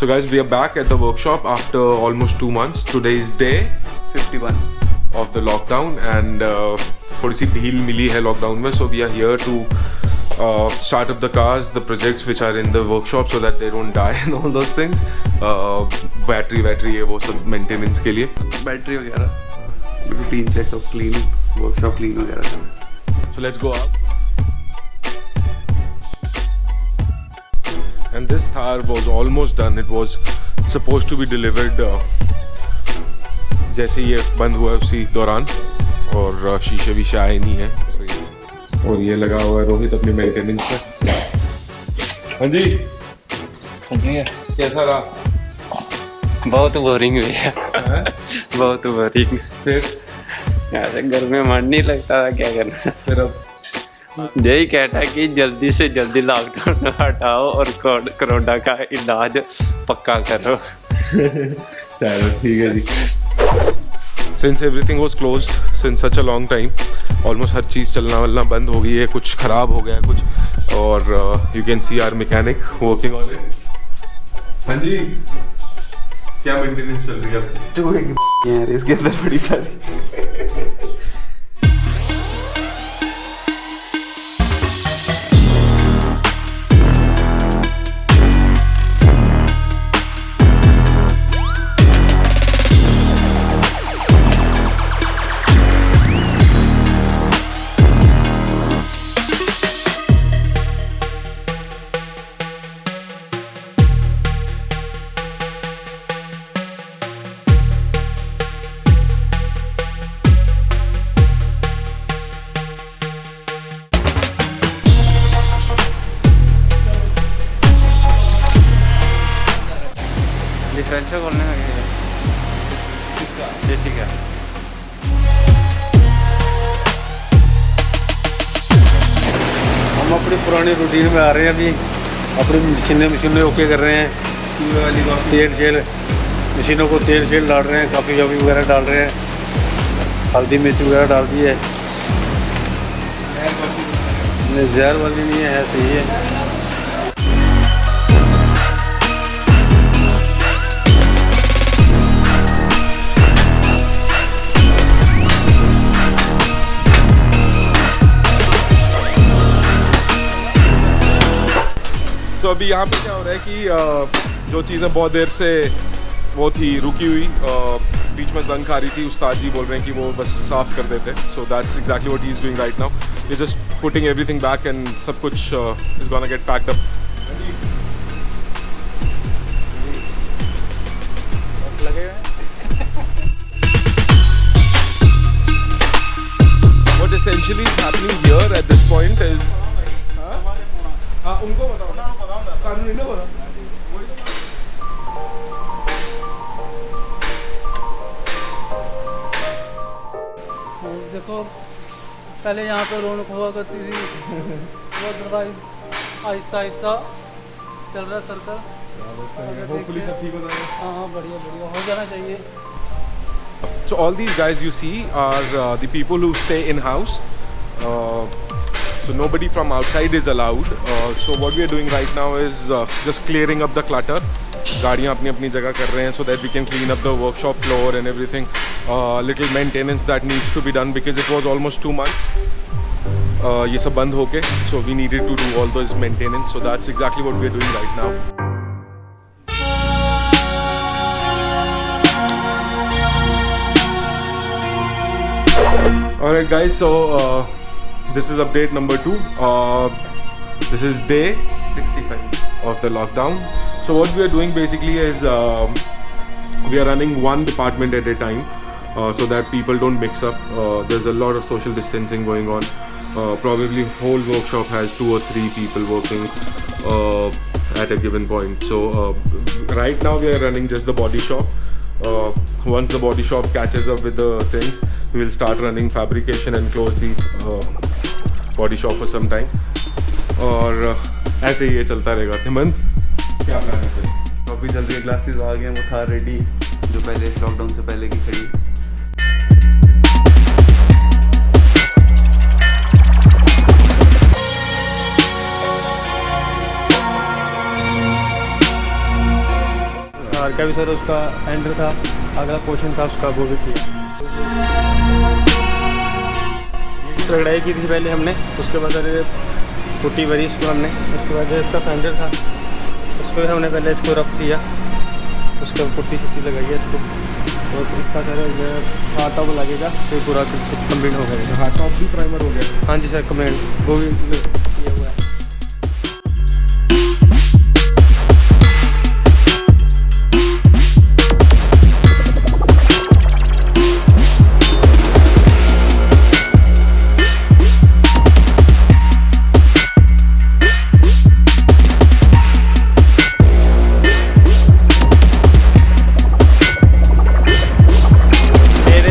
guys, we are back at the workshop after almost 2 months. Today is day 51 of the lockdown and थोड़ी सी ढील मिली है lockdown में, so we are here to start up the cars, the projects which are in the workshop so that they don't die and all those things. Battery ये वो सब maintenance के लिए, battery वगैरह routine checkup, clean workshop clean वगैरह सब. So let's go up. And this Thar was almost done. It was supposed to be delivered जैसे ये बंद हुआ उसी दौरान, और शीशे भी आए नहीं है. और ये लगा हुआ है रोहित अपनी मेंटेनेंस पे. हाँ जी, कैसा रहा? बहुत बोरिंग हुई है. बहुत बोरिंग. फिर ऐसे घर में मन नहीं लगता था, क्या करना. फिर अब यही कहता है कि जल्दी से जल्दी लॉकडाउन हटाओ और कोरोना का इलाज पक्का करो. चलो ठीक है जी. Since everything was closed since such a long time, almost हर चीज़ चलना वलना बंद हो गई है. कुछ ख़राब हो गया है कुछ, और you can see our mechanic working on it. हाँ जी, क्या मेंटेनेंस चल रही है अब? चूहे की यार इसके अंदर बड़ी सारी. डिफरेंशियल खोलने लगे. किसका? जैसी का हम अपनी पुरानी रूटीन में आ रहे हैं. अभी अपनी मशीनें ओके कर रहे हैं. तेल शेल मशीनों को तेल शेल डाल रहे हैं, काफ़ी वगैरह डाल रहे हैं, हल्दी मिर्च वगैरह डाल दी है. जहर वाली नहीं है, सही है. तो अभी यहाँ पे क्या हो रहा है कि जो चीज़ें बहुत देर से वो थी रुकी हुई, बीच में जंग खा रही थी, उस्ताद जी बोल रहे हैं कि वो बस साफ़ कर देते. So that's exactly what he is doing right now. ये just putting everything back and सब कुछ is gonna get packed up. What essentially is happening here at this point is उनको बताओ ना, सानू नहीं ना पता. देखो पहले यहाँ पे रौनक हुआ करती थी, वो अदरवाइज आहिस्ता आहिस्ता चल रहा है सर्कल. Hopefully सब ठीक हो जाएगा. हाँ बढ़िया बढ़िया हो जाना चाहिए. So all these guys you see are the people who stay in house. So nobody from outside is allowed. So what we are doing right now is just clearing up the clutter. गाड़ियाँ अपनी अपनी जगह कर रहे हैं so that we can clean up the workshop floor and everything. Little maintenance that needs to be done because it was almost 2 months. ये सब बंद होके, so we needed to do all those maintenance. So that's exactly what we are doing right now. Alright guys, so this is update number 2. This is day 65 of the lockdown. So what we are doing basically is we are running one department at a time so that people don't mix up. There's a lot of social distancing going on. Probably whole workshop has 2 or 3 people working at a given point. So right now we are running just the body shop. Once the body shop catches up with the things, we will start running fabrication and close the body shop for some time. और ऐसे ही ये चलता रहेगा. हेमंत, क्या plan है फिर? अभी चल रही है, ग्लासेस आ गए हैं, वो था रेडी जो पहले लॉकडाउन से पहले की खड़ी. कार का भी सर उसका एंडर था, अगला पोर्शन था उसका वो भी किया। रगड़ाई की थी पहले हमने, उसके बाद सर पुट्टी भरी इसको हमने, उसके बाद जो इसका फेंडर था उसको हमने पहले इसको रफ किया, उसके बाद पुट्टी छुट्टी लगाई है इसको, तो इसका सर हार्ड टॉप लगेगा फिर पूरा कम्प्लीट हो गया। हार्ड टॉप भी प्राइमर हो गया? हाँ जी सर, कमेंट वो भी किया हुआ है।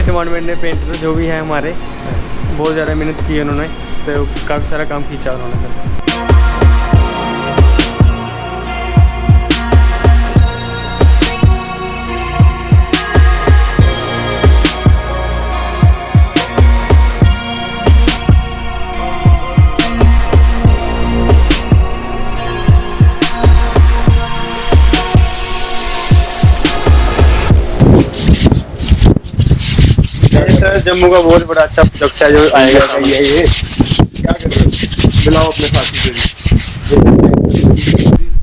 डिपार्टमेंट ने पेंटर जो भी है हमारे बहुत ज़्यादा मेहनत की है उन्होंने, तो काफ़ी सारा काम खींचा उन्होंने। सर जम्मू का बहुत बड़ा अच्छा प्रोजेक्ट है जो आएगा, ये क्या कर रहे हो? मिलाओ अपने साथी से।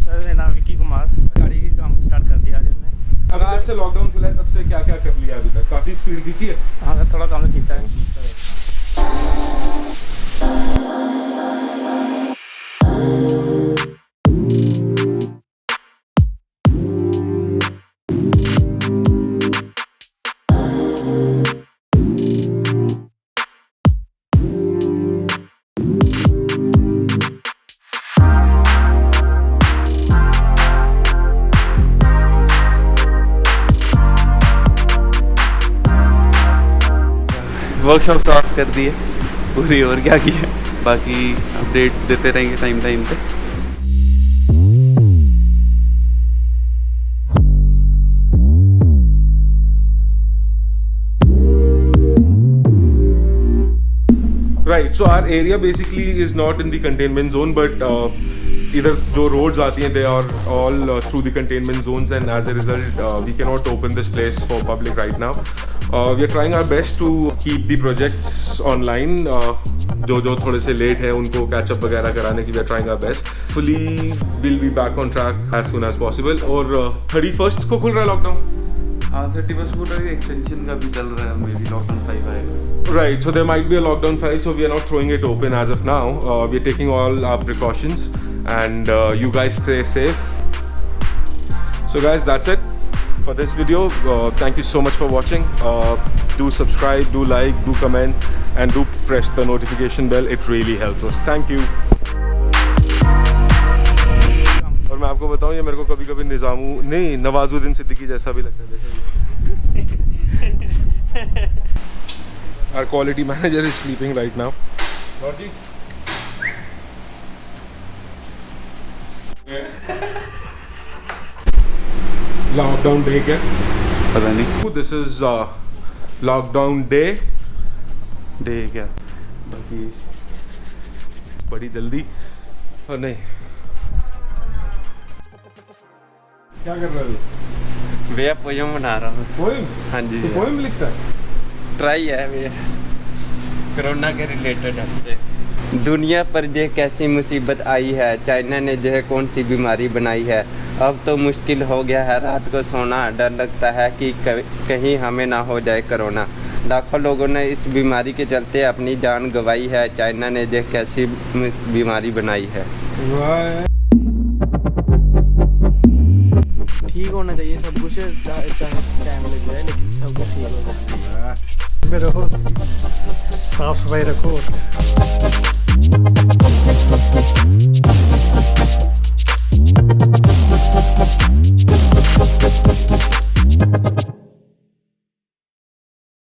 सर मेरा नाम विकी कुमार, गाड़ी की काम स्टार्ट कर दिया आज हमने। अभी जब से लॉकडाउन खुला है तब से क्या क्या कर लिया अभी तक? काफ़ी स्पीड खींची है? हाँ सर, थोड़ा काम खींचा है। वर्कशॉप स्टार्ट कर दी है पूरी, और क्या किया, बाकी अपडेट देते रहेंगे टाइम पे। Right, so our area basically is not in the containment zone, but either जो roads आती हैं they are all through the containment zones, and as a result we cannot open this place for public right now. We are trying our best to keep the projects online. जो थोड़े से late है उनको catch up वगैरह कराने की we are trying our best. Fully we'll be back on track as soon as possible. और 31st को खुल रहा है लॉकडाउन? हाँ 31st को एक्सटेंशन का भी चल रहा है, मेरी लॉकडाउन 5 आएगा। Right, so there might be a lockdown 5, so we are not throwing it open as of now. We are taking all our precautions, and you guys stay safe. So guys, that's it for this video. Thank you so much for watching. Do subscribe, do like, do comment, and do press the notification bell. It really helps us. Thank you. और मैं आपको बताऊं, ये मेरे को कभी कभी नवाजुद्दीन सिद्दीकी जैसा भी लगता है। Our quality manager is sleeping right now. Georgie? Lockdown day क्या? पता नहीं। This is lockdown day. Day क्या? बाकी बड़ी जल्दी और नहीं। क्या कर रहे हो? भैया पोयम बना रहा हूँ। पोएम? हाँ जी तो पोएम लिखता है? ट्राई है भैया, कोरोना के रिलेटेड है। दुनिया पर ये कैसी मुसीबत आई है, चाइना ने जो है कौन सी बीमारी बनाई है। अब तो मुश्किल हो गया है रात को सोना, डर लगता है कि कहीं हमें ना हो जाए कोरोना। लाखों लोगों ने इस बीमारी के चलते अपनी जान गंवाई है, चाइना ने जो कैसी बीमारी बनाई है। ठीक होना चाहिए सब कुछ, चाहे टाइम लग जाए लेकिन सब कुछ ठीक हो जाए। में रहो, साफ सफाई रखो।